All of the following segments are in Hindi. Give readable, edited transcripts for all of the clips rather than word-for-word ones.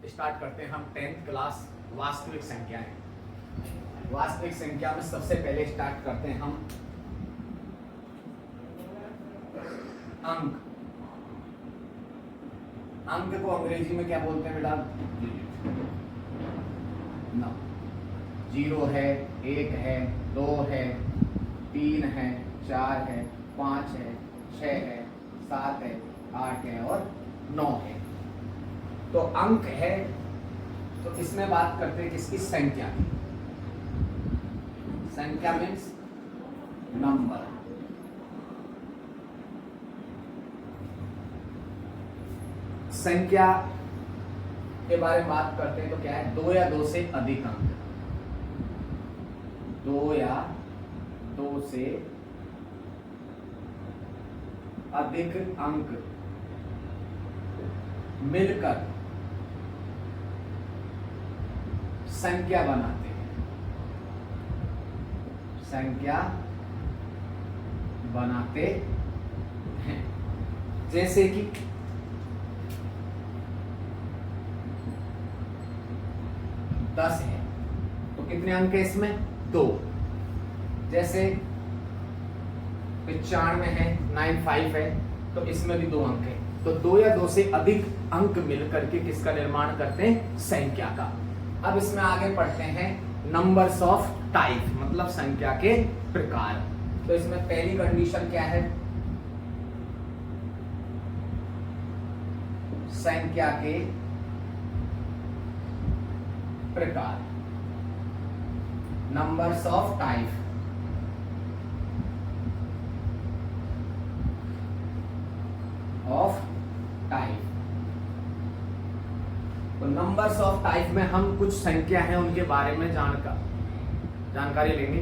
स्टार्ट करते हैं हम 10th क्लास वास्तविक संख्याएं। वास्तविक संख्या में सबसे पहले स्टार्ट करते हैं हम अंक। अंक को अंग्रेजी में क्या बोलते हैं बेटा? ना, 0 है, 1 है, 2 है, 3 है, 4 है, 5 है, 6 है, 7 है, 8 है और 9 है। तो अंक है, तो इसमें बात करते हैं किसकी? संख्या की। संख्या मीन्स नंबर। संख्या के बारे में बात करते हैं तो क्या है? 2 या 2 से अधिक अंक। 2 या 2 से अधिक अंक मिलकर संख्या बनाते हैं। संख्या बनाते हैं। जैसे कि 10 है तो कितने अंक है इसमें? 2। जैसे 95 है, 95 है तो इसमें भी 2 अंक है। तो 2 या 2 से अधिक अंक मिलकर के किसका निर्माण करते हैं? संख्या का। अब इसमें आगे पढ़ते हैं नंबर्स ऑफ टाइप, मतलब संख्या के प्रकार। तो इसमें पहली कंडीशन क्या है? संख्या के प्रकार, numbers of type. Of type. तो नंबर्स ऑफ टाइप में हम कुछ संख्या हैं उनके बारे में जानकारी लेंगे।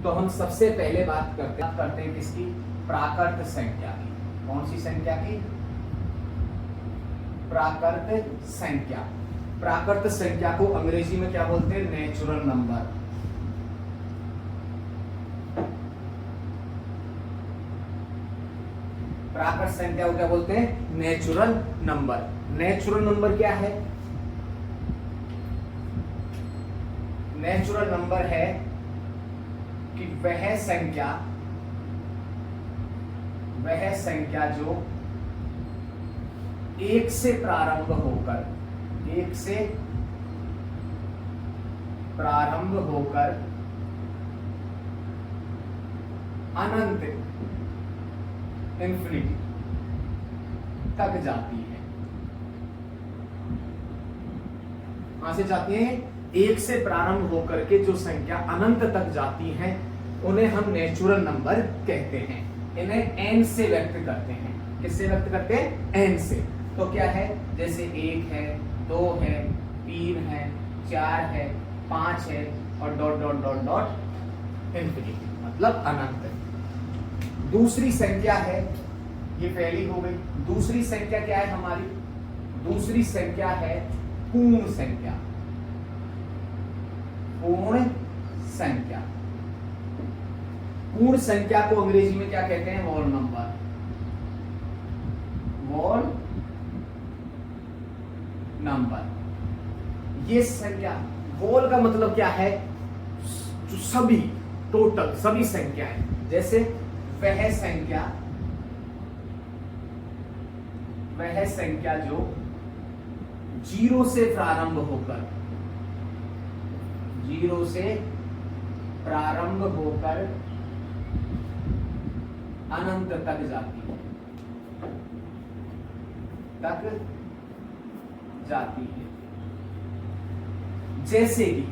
तो हम सबसे पहले बात करते हैं किसकी? प्राकृत संख्या की। कौन सी संख्या की? प्राकृत संख्या। प्राकृत संख्या को अंग्रेजी में क्या बोलते हैं? Natural number. प्राकृत संख्या को क्या बोलते हैं? Natural number. नेचुरल नंबर क्या है? नेचुरल नंबर है कि वह संख्या जो 1 से प्रारंभ होकर अनंत इंफिनिटी तक जाती है। कहां से जाती है? 1 से प्रारंभ होकर के जो संख्या अनंत तक जाती है उन्हें हम नेचुरल नंबर कहते हैं। इन्हें n से व्यक्त करते हैं। किससे व्यक्त करते हैं? n से। तो क्या है? जैसे 1 है, 2 है, 3 है, 4 है, 5 है और dot dot dot dot infinity, मतलब अनंत। दूसरी संख्या है, ये पहली हो गई। दूसरी संख्या क्या है हमारी? दूसरी संख्या है पूर्ण संख्या। पूर्ण संख्या। पूर्ण संख्या को अंग्रेजी में क्या कहते हैं? Whole number. Whole number. ये संख्या, होल का मतलब क्या है? जो सभी, टोटल सभी संख्याएं। जैसे वह संख्या जो 0 से प्रारंभ होकर अनंत तक जाती है। जैसे कि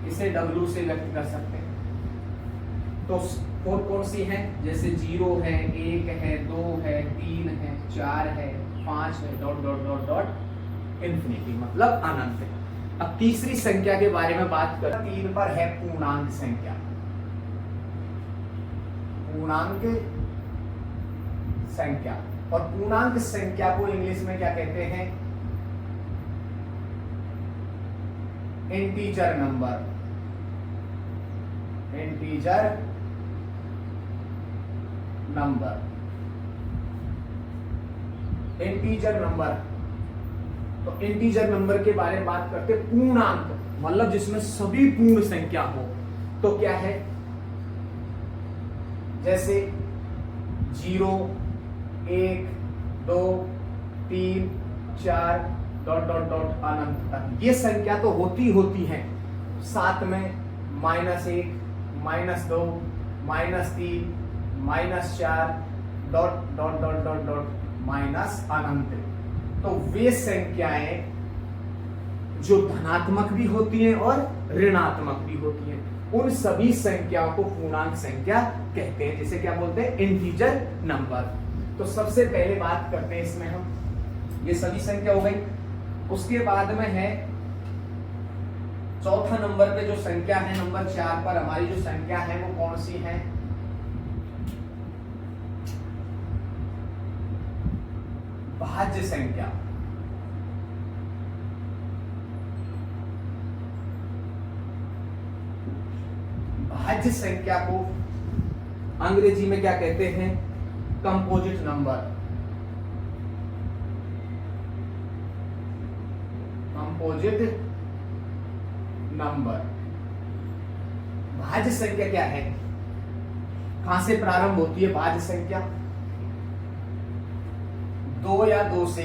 इसे W से व्यक्त कर सकते हैं। तो कौन सी है? जैसे 0 है, 1 है, 2 है, 3 है, 4 है, 5 है, dot dot dot dot infinity, मतलब अनंत। अब तीसरी संख्या के बारे में बात करें। 3 पर है पूर्णांक संख्या। पूर्णांक संख्या। और पूर्णांक संख्या को इंग्लिश में क्या कहते हैं? Integer number. Integer number. Integer number तो इंटीजर नंबर के बारे में बात करते, पूर्णांक मतलब जिसमें सभी पूर्ण संख्या हो, तो क्या है, जैसे 0, 1, 2, 3, 4 डॉट डॉट डॉट अनंत तक ये संख्या तो होती है। साथ में -1, -2, -3, -4 dot dot dot dot dot minus अनंत। तो वे संख्याएं जो धनात्मक भी होती हैं और ऋणात्मक भी होती हैं, उन सभी संख्याओं को पूर्णांक संख्या कहते हैं, जिसे क्या बोलते हैं, इंटीजर नंबर। तो सबसे पहले बात करते हैं इसमें हम, ये सभी संख्या हो गई। उसके बाद में है चौथा नंबर पे जो संख्या है, नंबर 4 पर हमारी जो संख्या है वो कौन सी है, भाज्य संख्या। भाज्य संख्या को अंग्रेजी में क्या कहते हैं, कंपोजिट नंबर। Composite number. भाज्य संख्या क्या है, कहां से प्रारंभ होती है भाज्य संख्या, 2 या 2 से,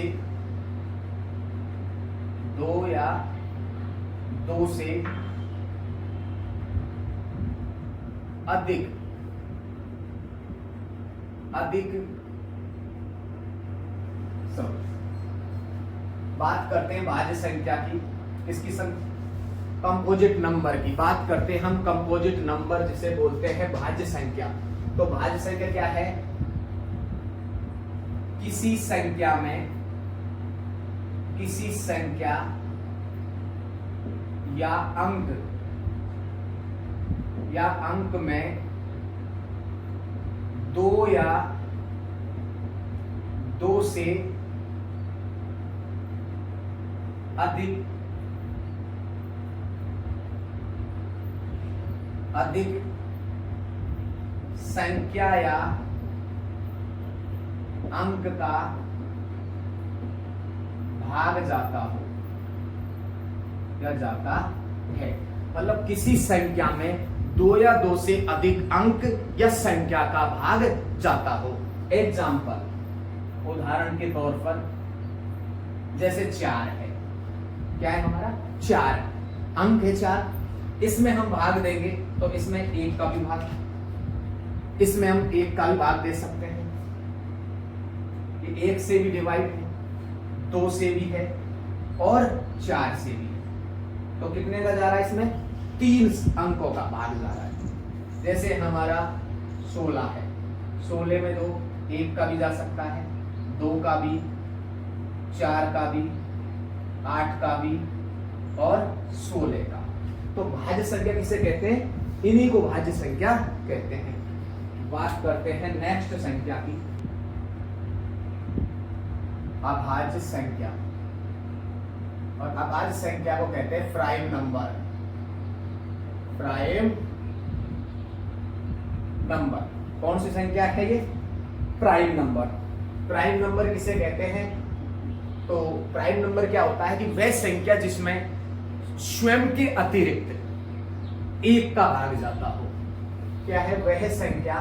2 या 2 से अधिक बात करते हैं भाज्य संख्या की, किसकी कंपोजिट नंबर की बात करते हैं हम। कंपोजिट नंबर जिसे बोलते हैं भाज्य संख्या। तो भाज्य संख्या क्या है, किसी संख्या या अंक में 2 या 2 से अधिक संख्या या अंक का भाग जाता हो या जाता है। मतलब किसी संख्या में 2 या 2 से अधिक अंक या संख्या का भाग जाता हो। एग्जाम्पल, उदाहरण के तौर पर जैसे 4 है, क्या है हमारा 4 अंक है 4, इसमें हम भाग देंगे तो इसमें 1 का भी भाग, इसमें हम 1 का भी भाग दे सकते हैं। ये 1 से भी डिवाइड है, 2 से भी है और 4 से भी है। तो कितने का जा रहा है, इसमें 3 अंकों का भाग जा रहा है। जैसे हमारा 16 है, 16 में 2, 1 का भी जा सकता है, 2 का भी, 4 का भी, 8 का भी और 16 का। तो भाज्य संख्या किसे कहते हैं, इन्हीं को भाज्य संख्या कहते हैं। बात करते हैं नेक्स्ट संख्या की, अभाज्य संख्या। और अभाज्य संख्या को कहते हैं प्राइम नंबर। प्राइम नंबर कौन सी संख्या है ये, प्राइम नंबर। प्राइम नंबर किसे कहते हैं, तो प्राइम नंबर क्या होता है कि वह संख्या जिसमें स्वयं के अतिरिक्त 1 का भाग जाता हो। क्या है वह संख्या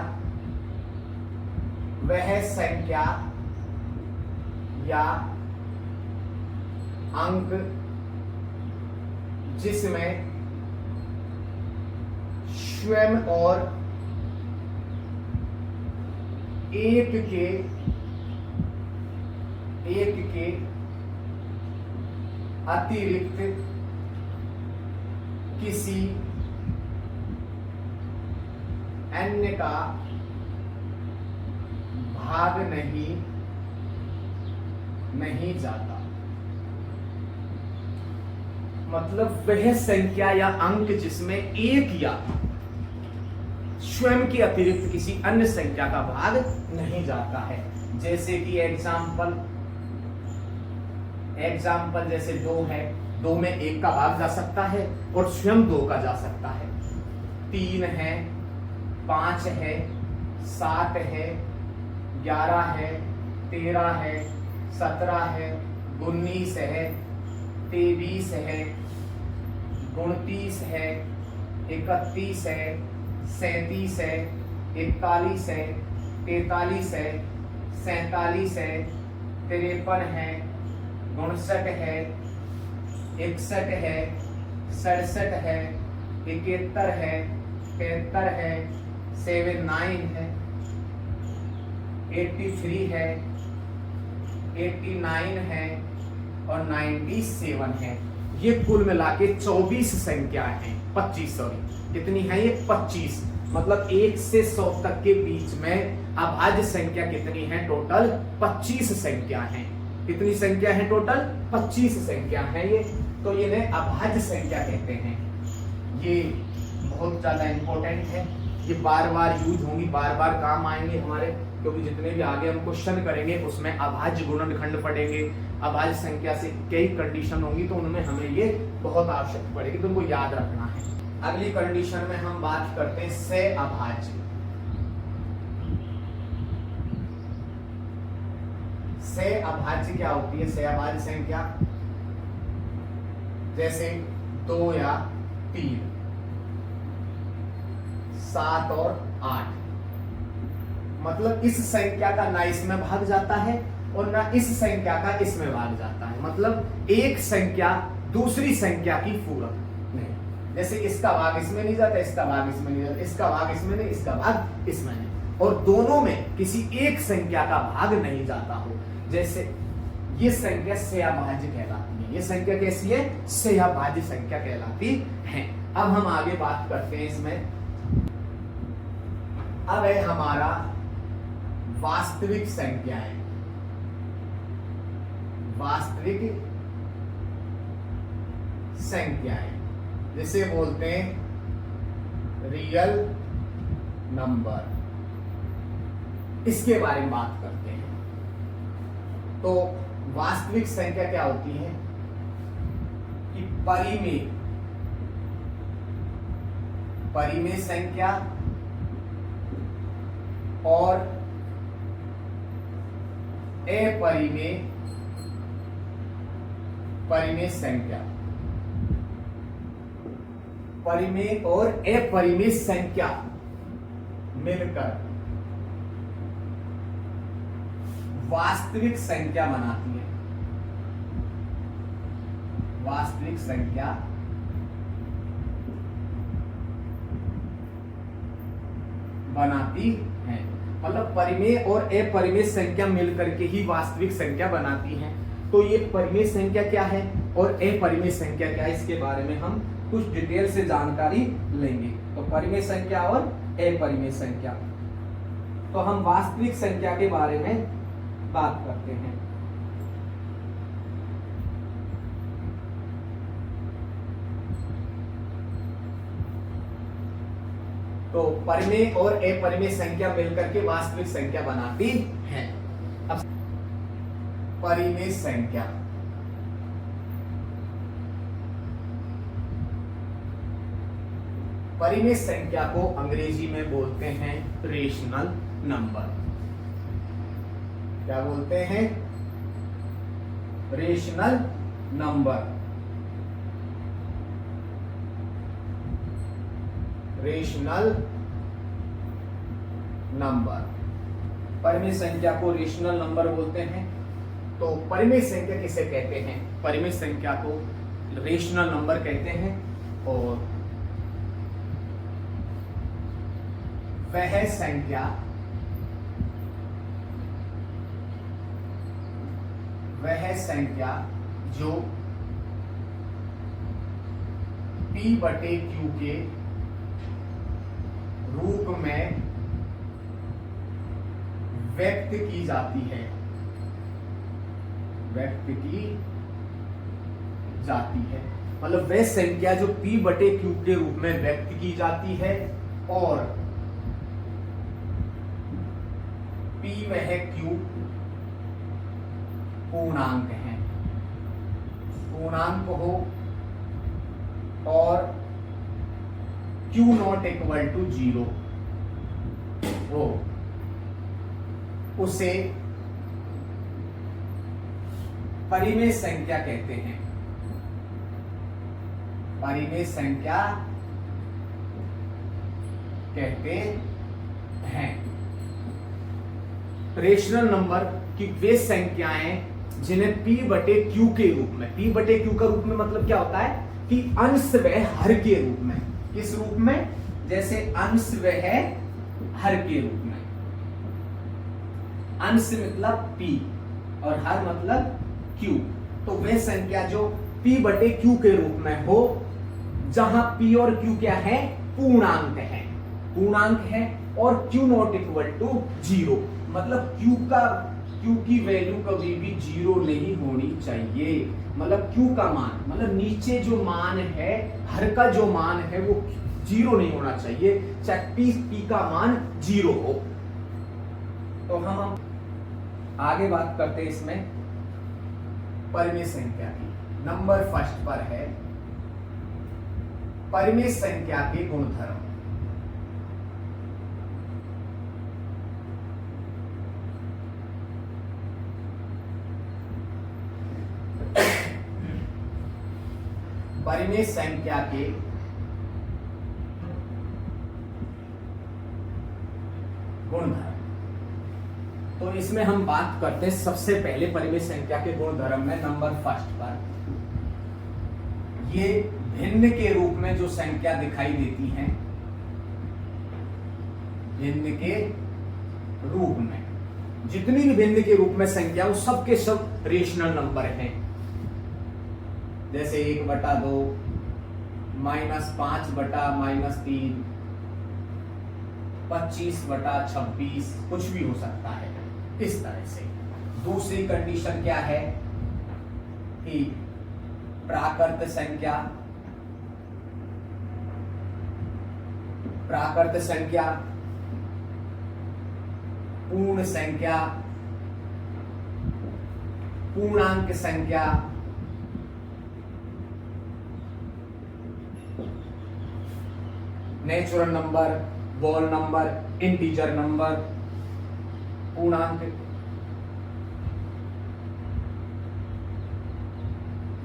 या अंक जिसमें स्वयं और 1 के अतिरिक्त किसी अन्य का भाग नहीं जाता। मतलब वह संख्या या अंक जिसमें 1 या स्वयं के अतिरिक्त किसी अन्य संख्या का भाग नहीं जाता है। जैसे कि एग्जाम्पल जैसे 2 है, 2 में 1 का भाग जा सकता है और स्वयं 2 का जा सकता है। 3 है, 5 है, 7 है, 11 है, 13 है, 17 है, 19 है, 23 है, 29 है, 31 है, 37 है, 41 है, 43 है, 47 है, 53 है, 59 है, 61 है, 67 है, 71 है, 73 है, 79 है, 83 है, 89 है और 97 है। ये कुल मिला के 24 संख्या है, 25 सॉरी, कितनी है ये? 25। मतलब 1 से 100 तक के बीच में अभाज्य संख्या कितनी है? टोटल 25 संख्या है। कितनी संख्या है? टोटल 25 संख्या है ये। तो इन्हें अभाज्य संख्या कहते हैं। ये बहुत ज्यादा इंपॉर्टेंट है, ये बार बार यूज होंगी, बार बार काम आएंगे हमारे, क्योंकि जितने भी आगे हम क्वेश्चन करेंगे उसमें अभाज्य गुणनखंड पढ़ेंगे, अभाज्य संख्या से कई कंडीशन होंगी, तो उनमें हमें ये बहुत आवश्यक पड़ेगी, तो उनको याद रखना है। अगली कंडीशन में हम बात करते हैं से अभाज्य। से अभाज्य क्या होती है? से अभाज्य संख्या जैसे 2 या 3, 7 और 8, मतलब इस संख्या का ना इसमें भाग जाता है और ना इस संख्या का इसमें भाग जाता है। मतलब एक संख्या दूसरी संख्या की पूरक नहीं। जैसे इसका भाग इसमें नहीं जाता, इसका भाग इसमें नहीं जाता, इसका भाग इसमें नहीं, इसका भाग इसमें नहीं, और दोनों में किसी एक संख्या का भाग नहीं जाता हो। जैसे ये संख्या से अभाज्य कहलाती है। ये संख्या कैसी है? से अभाज्य संख्या कहलाती है। अब हम आगे बात करते हैं इसमें। अब है हमारा वास्तविक संख्याएं। वास्तविक संख्याएं जिसे बोलते हैं रियल नंबर, इसके बारे में बात करते हैं। तो वास्तविक संख्या क्या होती है कि परिमेय संख्या और परिमेय संख्या, परिमेय और अपरिमेय संख्या मिलकर वास्तविक संख्या बनाती है। वास्तविक संख्या बनाती है। मतलब परिमेय और अपरिमेय संख्या मिलकर के ही वास्तविक संख्या बनाती है। तो ये परिमेय संख्या क्या है और अपरिमेय संख्या क्या है, इसके बारे में हम कुछ डिटेल से जानकारी लेंगे। तो परिमेय संख्या और अपरिमेय संख्या। तो हम वास्तविक संख्या के बारे में बात करते हैं। तो परिमेय और अपरिमेय संख्या मिलकर के वास्तविक संख्या बनाती है। अब परिमेय संख्या, परिमेय संख्या को अंग्रेजी में बोलते हैं रेशनल नंबर। क्या बोलते हैं? Rational number. रेशनल नंबर, परिमेय संख्या को रेशनल नंबर बोलते हैं। तो परिमेय संख्या किसे कहते हैं? परिमेय संख्या को रेशनल नंबर कहते हैं। और वह संख्या जो P/Q के रूप में व्यक्त की जाती है। व्यक्त की जाती है मतलब वह संख्या जो P/Q के रूप में व्यक्त की जाती है और P वह Q पूर्णांक है, पूर्णांक हो और Q नॉट इक्वल टू 0 हो, उसे परिमेय संख्या कहते हैं। परिमेय संख्या कहते हैं। रेशनल नंबर की वे संख्याएं जिन्हें p बटे q के रूप में, p बटे q का रूप में मतलब क्या होता है कि अंश व हर के रूप में। किस रूप में? जैसे अंश व हर के रूप में। अंश मतलब p और हर मतलब q। तो वे संख्या जो p बटे q के रूप में हो, जहां p और q क्या है? पूर्णांक है। पूर्णांक है और q नॉट इक्वल टू 0, मतलब q की वैल्यू कभी भी 0 नहीं होनी चाहिए। मतलब q का मान, मतलब नीचे जो मान है, हर का जो मान है वो 0 नहीं होना चाहिए, चाहे p का मान 0 हो। तो हम आगे बात करते हैं इसमें परिमेय संख्या की। नंबर फर्स्ट पर है परिमेय संख्या के गुणधर्म। परिमेय संख्या के गुणधर्म। तो इसमें हम बात करते हैं सबसे पहले परिमेय संख्या के गुणधर्म में नंबर फर्स्ट पर। ये भिन्न के रूप में जो संख्या दिखाई देती है, भिन्न के रूप में जितनी भी भिन्न के रूप में संख्या वो सब के सब रेशनल नंबर हैं। जैसे 1/2, -5/-3, 25/26, कुछ भी हो सकता है इस तरह से। दूसरी कंडीशन क्या है कि प्राकृत संख्या, प्राकृत संख्या, पूर्ण संख्या, पूर्णांक संख्या, नेचुरल नंबर, वोल नंबर, इंटीजर नंबर, पूर्णांक,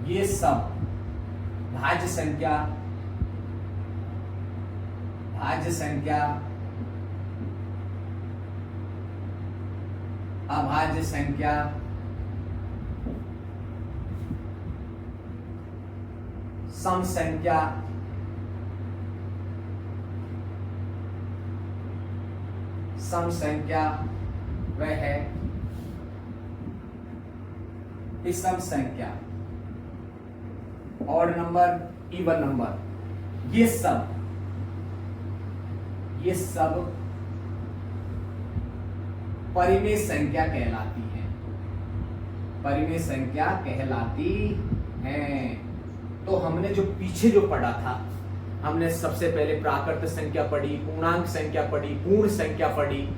ये सब भाज्य संख्या, भाज्य संख्या, अभाज्य संख्या, सम संख्या, सम संख्या वह है विषम संख्या, ऑड नंबर, इवन नंबर, ये सब परिमेय संख्या कहलाती है। परिमेय संख्या कहलाती है। तो हमने जो पीछे जो पढ़ा था, हमने सबसे पहले प्राकृत संख्या पढ़ी, पूर्णांक संख्या पढ़ी, पूर्ण संख्या पढ़ी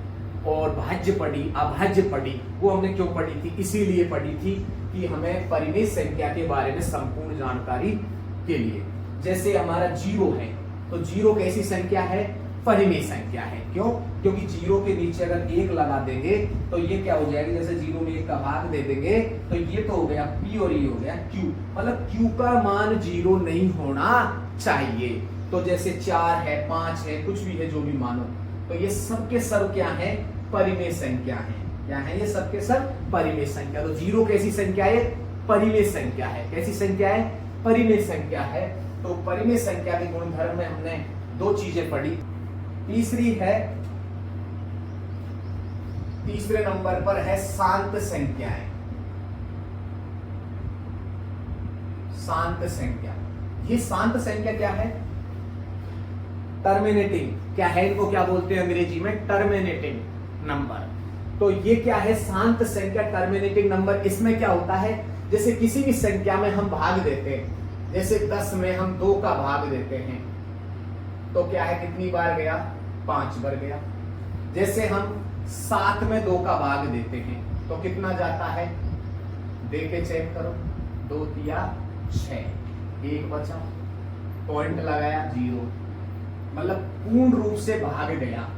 और भाज्य पढ़ी, अभाज्य पढ़ी। वो हमने क्यों पढ़ी थी? इसीलिए पढ़ी थी कि हमें परिमेय संख्या के बारे में संपूर्ण जानकारी के लिए। जैसे हमारा 0 है, तो 0 कैसी संख्या है? परिमेय संख्या है। क्यों? क्योंकि 0 के नीचे अगर 1 लगा देंगे तो ये क्या हो जाएगा? जैसे 0 में 1 का भाग दे देंगे तो ये तो हो गया p और ये हो गया q। मतलब q का मान 0 नहीं होना चाहिए। तो जैसे 4 है, 5 है, कुछ भी है, जो भी मानो, तो ये सब के सब क्या है? परिमेय संख्या है। क्या है? ये सब के सब परिमेय संख्या। तो 0 कैसी संख्या है? परिमेय संख्या है। कैसी संख्या है? परिमेय संख्या है। तो परिमेय संख्या के गुणधर्म में हमने 2 चीजें पढ़ी। तीसरी है, तीसरे नंबर पर है शांत संख्याएं। शांत संख्या, ये शांत संख्या क्या है? टर्मिनेटिंग। क्या है? इनको क्या बोलते हैं अंग्रेजी में? Terminating number. तो ये क्या है? शांत संख्या, टर्मिनेटिंग नंबर। इसमें क्या होता है? जैसे किसी भी संख्या में हम भाग देते हैं, जैसे 10 में हम 2 का भाग देते हैं, तो क्या है? कितनी बार गया? 5 बार गया। जैसे हम 7 में 2 का भाग देते हैं तो कितना जाता है? देके चेक करो। 2 तिया 6, 1 बचा, पॉइंट लगाया 0, मतलब पूर्ण रूप से भाग गया।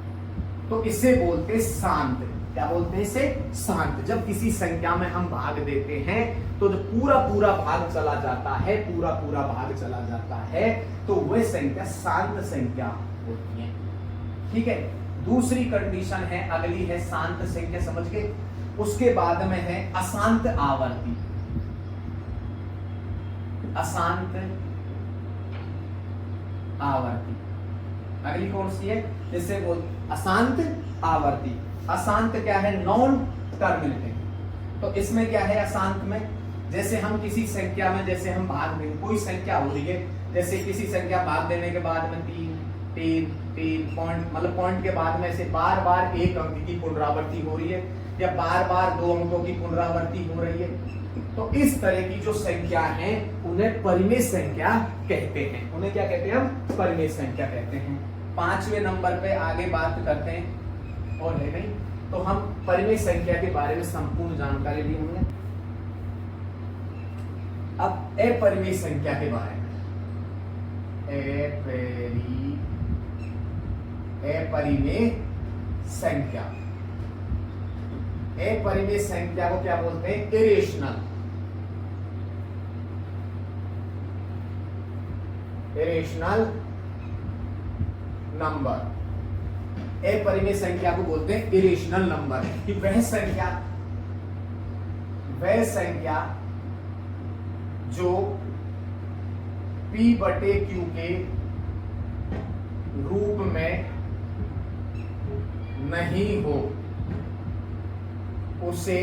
तो इसे बोलते शांत। क्या बोलते हैं इसे? शांत। जब किसी संख्या में हम भाग देते हैं तो जब पूरा पूरा भाग चला जाता है, पूरा पूरा भाग चला जाता है, तो वह संख्या शांत संख्या होती है। ठीक है। दूसरी कंडीशन है, अगली है शांत संख्या, समझ गए। उसके बाद में है अशांत आवर्ती। अशांत आवर्ती अगली कौन सी है? जैसे वो अशांत आवर्ती। अशांत क्या है? Non terminating. तो इसमें क्या है अशांत में? जैसे हम किसी संख्या में, जैसे हम भाग दें, कोई संख्या हो रही है, जैसे किसी संख्या भाग देने के बाद में 3 पॉइंट, मतलब पॉइंट के बाद में से बार बार एक अंक की पुनरावृत्ति हो रही है या बार बार 2 अंकों की पुनरावृत्ति हो रही है, तो इस तरह की जो संख्या है उन्हें परिमेय संख्या कहते हैं। उन्हें क्या कहते हैं? हम परिमेय संख्या कहते हैं। 5वें नंबर पे आगे बात करते हैं, और है नहीं तो हम परिमेय संख्या के बारे में संपूर्ण जानकारी ली हमने। अब अपरिमेय संख्या के बारे में, अपरिमेय संख्या। अपरिमेय संख्या को क्या बोलते हैं? इरेशनल। Irrational number. अपरिमेय संख्या को बोलते हैं इरेशनल नंबर, कि वह संख्या जो P/Q के रूप में नहीं हो उसे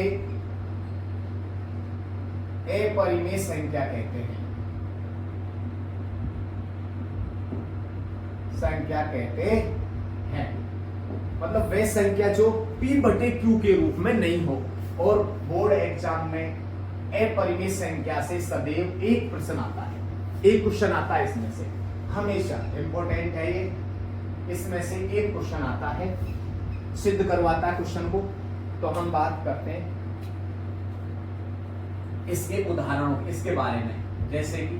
अपरिमेय संख्या कहते हैं। संख्या कहते हैं मतलब वह संख्या जो P/Q के रूप में नहीं हो। और बोर्ड एग्जाम में अपरिमेय संख्या से सदैव एक प्रश्न आता है, एक क्वेश्चन आता है इसमें से, हमेशा इंपॉर्टेंट है ये। इसमें से एक क्वेश्चन आता है, सिद्ध करवाता है क्वेश्चन को। तो हम बात करते हैं इसके उदाहरणों, इसके बारे में। जैसे कि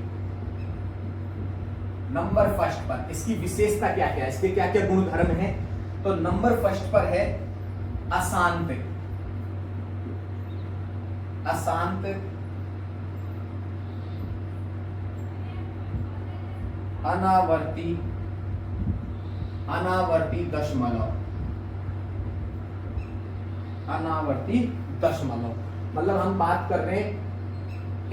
नंबर फर्स्ट पर इसकी विशेषता क्या क्या है, इसके क्या क्या गुणधर्म है। तो नंबर फर्स्ट पर है अशांत। अशांत, अनावर्ती, अनावर्ती दशमलव, अनावर्ती दशमलव। मतलब हम बात कर रहे हैं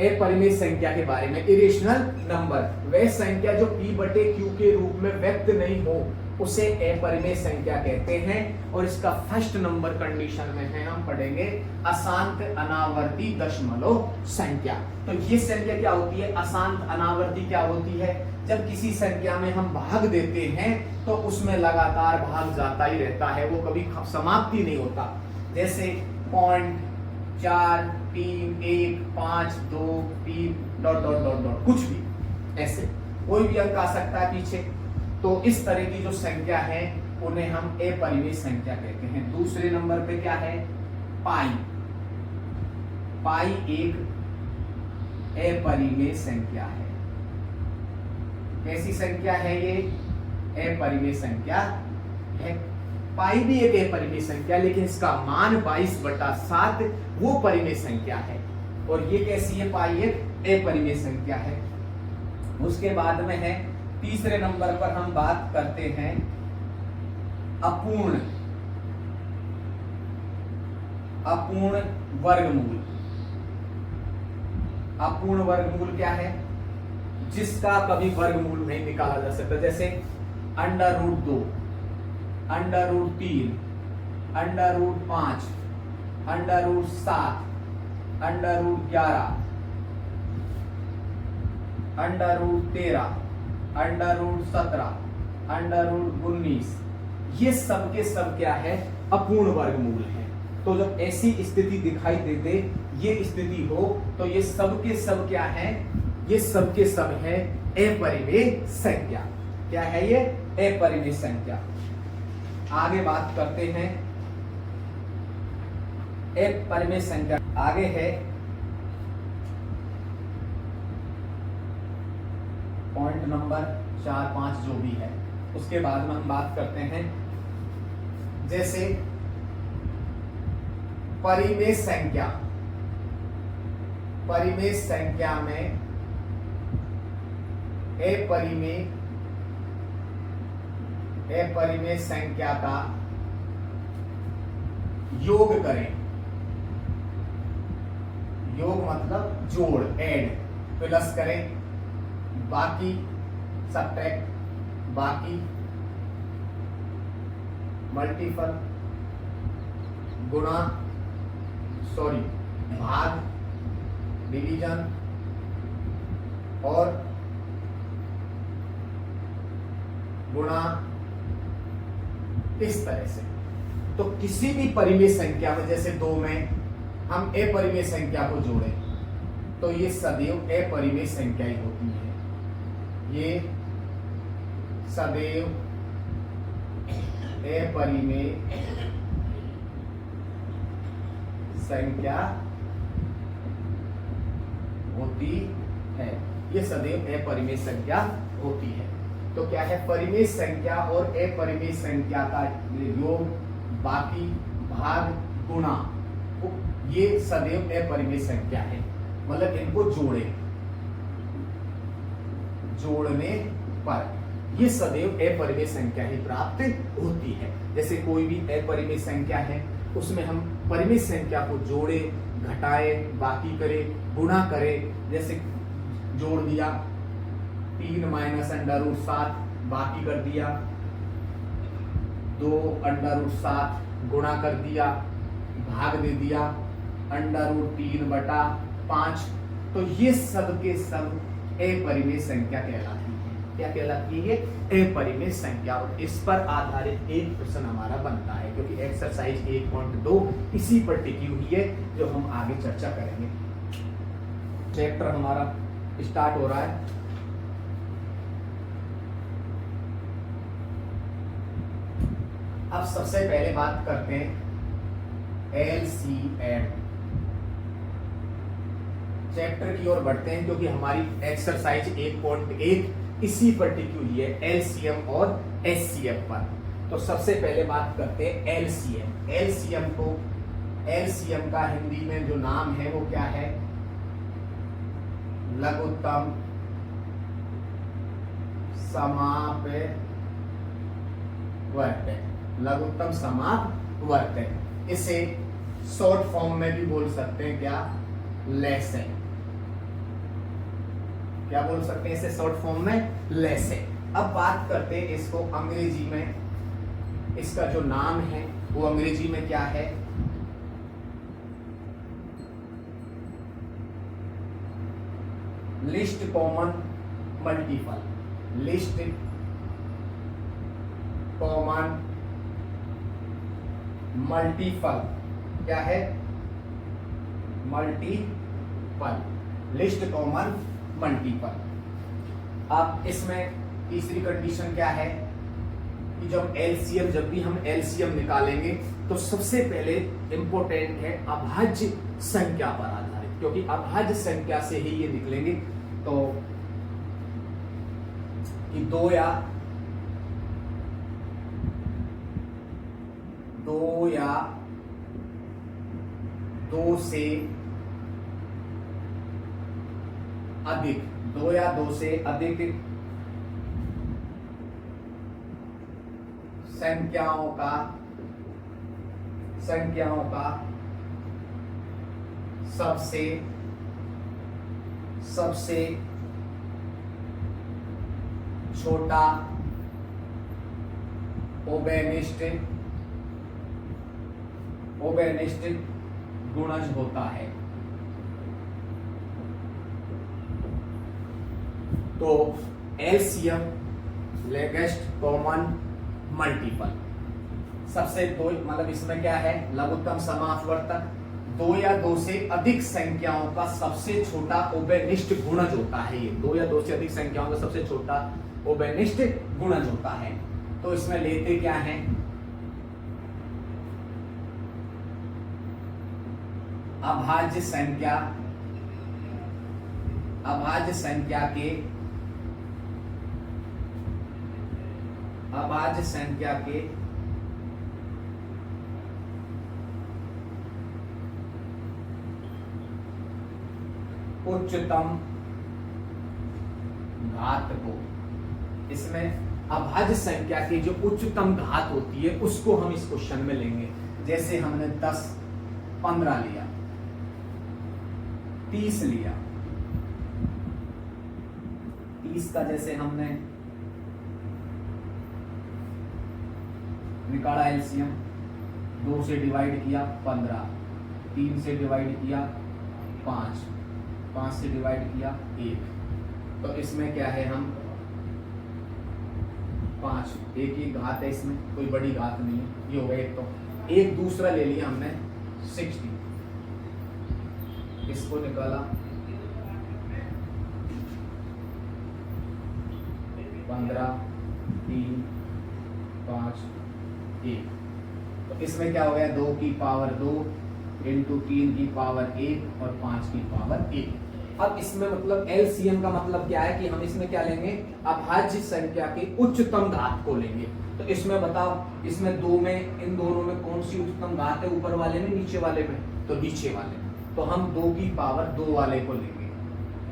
अपरिमेय संख्या के बारे में। इरेशनल नंबर, वह संख्या जो P/Q के रूप में व्यक्त नहीं हो उसे अपरिमेय संख्या कहते हैं। और इसका फर्स्ट नंबर कंडीशन में है, हम पढ़ेंगे अशांत अनावर्ती दशमलव संख्या। तो ये संख्या क्या होती है? अशांत अनावर्ती क्या होती है? जब किसी संख्या में हम भाग देते हैं तो उसमें लगातार भाग जाता ही रहता है, वो कभी समाप्ति नहीं होता। जैसे 0.4 3 1 5 2 3 ... कुछ भी, ऐसे कोई भी अंक आ सकता है पीछे। तो इस तरह की जो संख्या है उन्हें हम अपरिमेय संख्या कहते हैं। दूसरे नंबर पे क्या है? पाई। पाई एक अपरिमेय संख्या है। कैसी संख्या है ये? अपरिमेय संख्या है। पाई भी एक अपरिमेय संख्या, लेकिन इसका मान 22/7 वो परिमेय संख्या है। और ये कैसी है? पाई एक अपरिमेय संख्या है। उसके बाद में है तीसरे नंबर पर हम बात करते हैं अपूर्ण, अपूर्ण वर्गमूल। अपूर्ण वर्गमूल क्या है? जिसका कभी वर्गमूल नहीं निकाला जा सकता। जैसे √2, √3, √5, √7, √11, √13, √17, √19, ये सब के सब क्या है? अपूर्ण वर्गमूल है। तो जब ऐसी स्थिति दिखाई देते, ये स्थिति हो, तो ये सब के सब क्या है? ये सब के सब है अपरिमेय संख्या। क्या है ये? अपरिमेय संख्या। आगे बात करते हैं अपरिमेय संख्या। आगे है पॉइंट नंबर 4 5 जो भी है, उसके बाद में हम बात करते हैं जैसे परिमेय संख्या, परिमेय संख्या में अपरिमेय संख्या का योग करें। योग मतलब जोड़, ऐड, प्लस करें, बाकी सब्ट्रैक्ट, बाकी मल्टीपल, गुणा, सॉरी भाग, डिवीजन और गुणा, इस तरह से। तो किसी भी परिमेय संख्या में, जैसे 2 में हम अपरिमेय संख्या को जोड़ें तो ये सदैव अपरिमेय संख्या ही होती है, ये सदैव अपरिमेय संख्या होती है, ये सदैव अपरिमेय संख्या होती है। तो क्या है, परिमेय संख्या और अपरिमेय संख्या का योग, बाकी, भाग, गुणा, ये सदैव अपरिमेय संख्या है। मतलब इनको जोड़ने पर ये सदैव अपरिमेय संख्या ही प्राप्त होती है। जैसे कोई भी अपरिमेय संख्या है, उसमें हम परिमेय संख्या को जोड़े, घटाए, बाकी करे, गुणा करे। जैसे जोड़ दिया 3 माइनस √7, बाकी कर दिया 2 √7, गुणा कर दिया, भाग दे दिया √3/5। तो ये सब के सब अपरिमेय संख्या कहलाती है। क्या कहलाती है? अपरिमेय संख्या। और इस पर आधारित एक प्रश्न हमारा बनता है, क्योंकि एक्सरसाइज 1.2 इसी पर टिकी हुई है, जो हम आगे चर्चा करेंगे। चैप्टर हमारा स्टार्ट हो रहा है। अब सबसे पहले बात करते हैं LCM चैप्टर की ओर बढ़ते हैं, क्योंकि हमारी एक्सरसाइज 1.1 इसी पर टिकी हुई है, LCM और SCM पर। तो सबसे पहले बात करते हैं LCM। LCM का हिंदी में जो नाम है वो क्या है? लघुत्तम समापवर्त। लघुत्तम समापवर्त। इसे शॉर्ट फॉर्म में भी बोल सकते हैं, क्या? लेसन। क्या बोल सकते हैं इसे शॉर्ट फॉर्म में? लेसन। अब बात करते हैं इसको अंग्रेजी में। इसका जो नाम है वो अंग्रेजी में क्या है? List common multiple. List common multiple क्या है? मल्टीपल। List common multiple. अब इसमें तीसरी कंडीशन क्या है कि जब भी हम एलसीएम निकालेंगे तो सबसे पहले इंपॉर्टेंट है अभाज्य संख्या पर आधारित, क्योंकि अभाज्य संख्या से ही ये निकलेंगे। तो कि दो या दो से अधिक, 2 या 2 से अधिक संख्याओं का सबसे छोटा ओबेनिस्ट गुणज होता है। तो एलसीएम लेगेस्ट कॉमन मल्टीपल सबसे दो, मतलब इसमें क्या है? लघुत्तम समापवर्तक 2 या 2 से अधिक संख्याओं का सबसे छोटा ओबेनिस्ट गुणज होता है। ये 2 या 2 से अधिक संख्याओं का सबसे छोटा ओबेनिस्ट गुणज होता है। तो इसमें लेते क्या है? अभाज्य संख्या के उच्चतम घात को, इसमें अभाज्य संख्या की जो उच्चतम घात होती है उसको हम इस क्वेश्चन में लेंगे। जैसे हमने 10, 15 लिया, 30 लिया, 30 का जैसे हमने निकाला एलसीएम, 2 से डिवाइड किया 15, 3 से डिवाइड किया 5, 5 से डिवाइड किया 1, तो इसमें क्या है, हम 5, एक ही घात है, इसमें कोई बड़ी घात नहीं है, ये हो गया एक। तो एक दूसरा ले लिया हमने 60, इसको निकाला 15, 3, 5, 1, तो इसमें क्या हो गया, 2 की पावर 2 इंटू 3 की पावर 1 और 5 की पावर 1। अब इसमें मतलब एलसीएम का मतलब क्या है कि हम इसमें क्या लेंगे, अभाज्य संख्या की उच्चतम घात को लेंगे। तो इसमें बताओ, इसमें दो में, इन दोनों में कौन सी उच्चतम घात है, ऊपर वाले में नीचे वाले में, तो नीचे वाले में, तो हम 2 की पावर 2 वाले को लेंगे।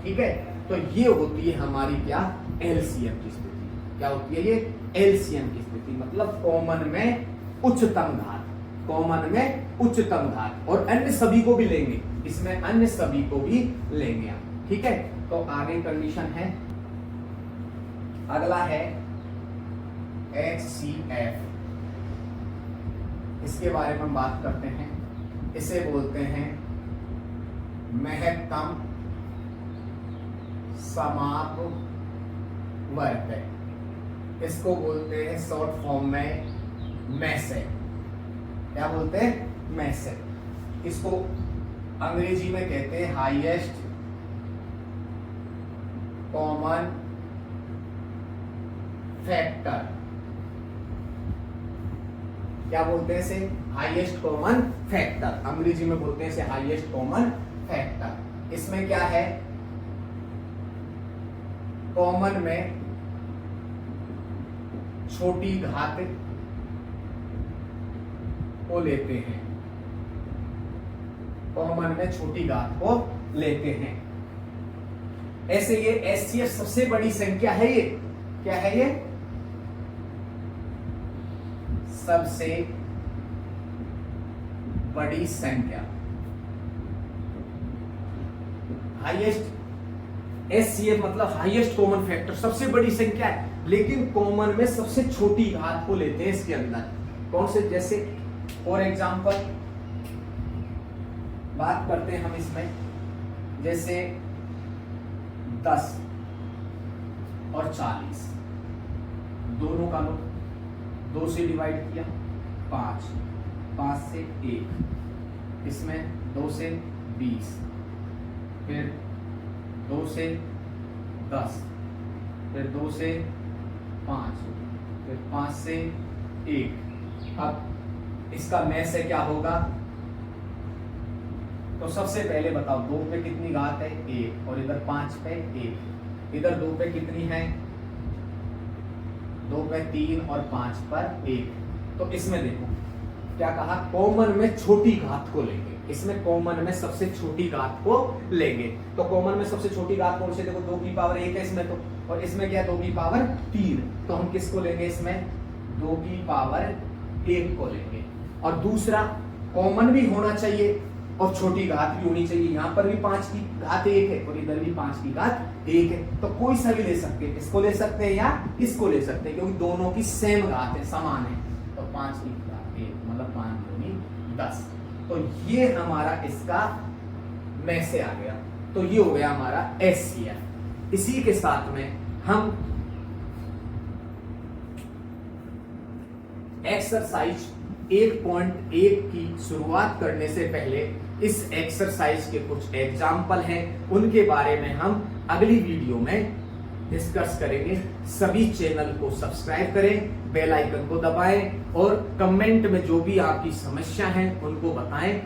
ठीक है, तो ये होती है हमारी क्या, एलसीएम की स्थिति। क्या होती है ये, एलसीएम की स्थिति, मतलब कॉमन में उच्चतम घात, कॉमन में उच्चतम घात, और अन्य सभी को भी लेंगे, इसमें अन्य सभी को भी लेंगे हम। ठीक है, तो आगे कंडीशन है, अगला है HCF, इसके बारे में हम बात करते हैं। इसे बोलते हैं महत्तम समाप वर्ग, इसको बोलते हैं शॉर्ट फॉर्म में मैसेज। क्या बोलते हैं, मैसेज। इसको अंग्रेजी में कहते हैं हाईएस्ट कॉमन फैक्टर। क्या बोलते हैं इसे, हाईएस्ट कॉमन फैक्टर, अंग्रेजी में बोलते हैं इसे हाईएस्ट कॉमन फैक्टर। इसमें क्या है, कॉमन में छोटी घात को लेते हैं, कॉमन में छोटी घात को लेते हैं। ऐसे ये एचसीएफ सबसे बड़ी संख्या है, ये क्या है, ये सबसे बड़ी संख्या, हाईएस्ट, एचसीएफ मतलब हाईएस्ट कॉमन फैक्टर, सबसे बड़ी संख्या है, लेकिन कॉमन में सबसे छोटी घात को लेते हैं इसके अंदर। कौन से, जैसे फॉर एग्जाम्पल बात करते हैं हम इसमें, जैसे 10 और 40 दोनों का लो, 2 से डिवाइड किया 5, 5 से 1, इसमें 2 से 20, फिर 2 से 10, फिर 2 से 5, फिर 5 से 1। अब इसका में से क्या होगा, तो सबसे पहले बताओ 2 पे कितनी घात है, 1, और इधर 5 पे 1, इधर 2 पे कितनी है, 2 पे 3 और 5 पर 1। तो इसमें देखो क्या कहा, कॉमन में छोटी घात को लेंगे, इसमें कॉमन में सबसे छोटी घात को लेंगे। तो कॉमन में सबसे छोटी घात कौन सी, देखो 2 की पावर 1 है इसमें, तो और इसमें क्या 2 की पावर 3, तो हम किसको लेंगे, इसमें 2 की पावर 1 को लेंगे। और दूसरा, कॉमन भी होना चाहिए और छोटी घात भी होनी चाहिए, यहां पर भी 5 की घात 1 है और इधर भी 5 की घात 1 है, तो कोई सा भी ले सकते हैं, इसको ले सकते हैं या इसको ले सकते हैं, क्योंकि दोनों की सेम घात है, समान है। तो 5 की घात 1 मतलब 5 दूनी 10, तो ये हमारा इसका में से आ गया, तो ये हो गया हमारा एचसीएफ। इसी के साथ में हम एक्सरसाइज 1.1 की शुरुआत करने से पहले इस एक्सरसाइज के कुछ एग्जाम्पल हैं, उनके बारे में हम अगली वीडियो में डिस्कस करेंगे। सभी चैनल को सब्सक्राइब करें, बेल आइकन को दबाएं और कमेंट में जो भी आपकी समस्या है उनको बताएं।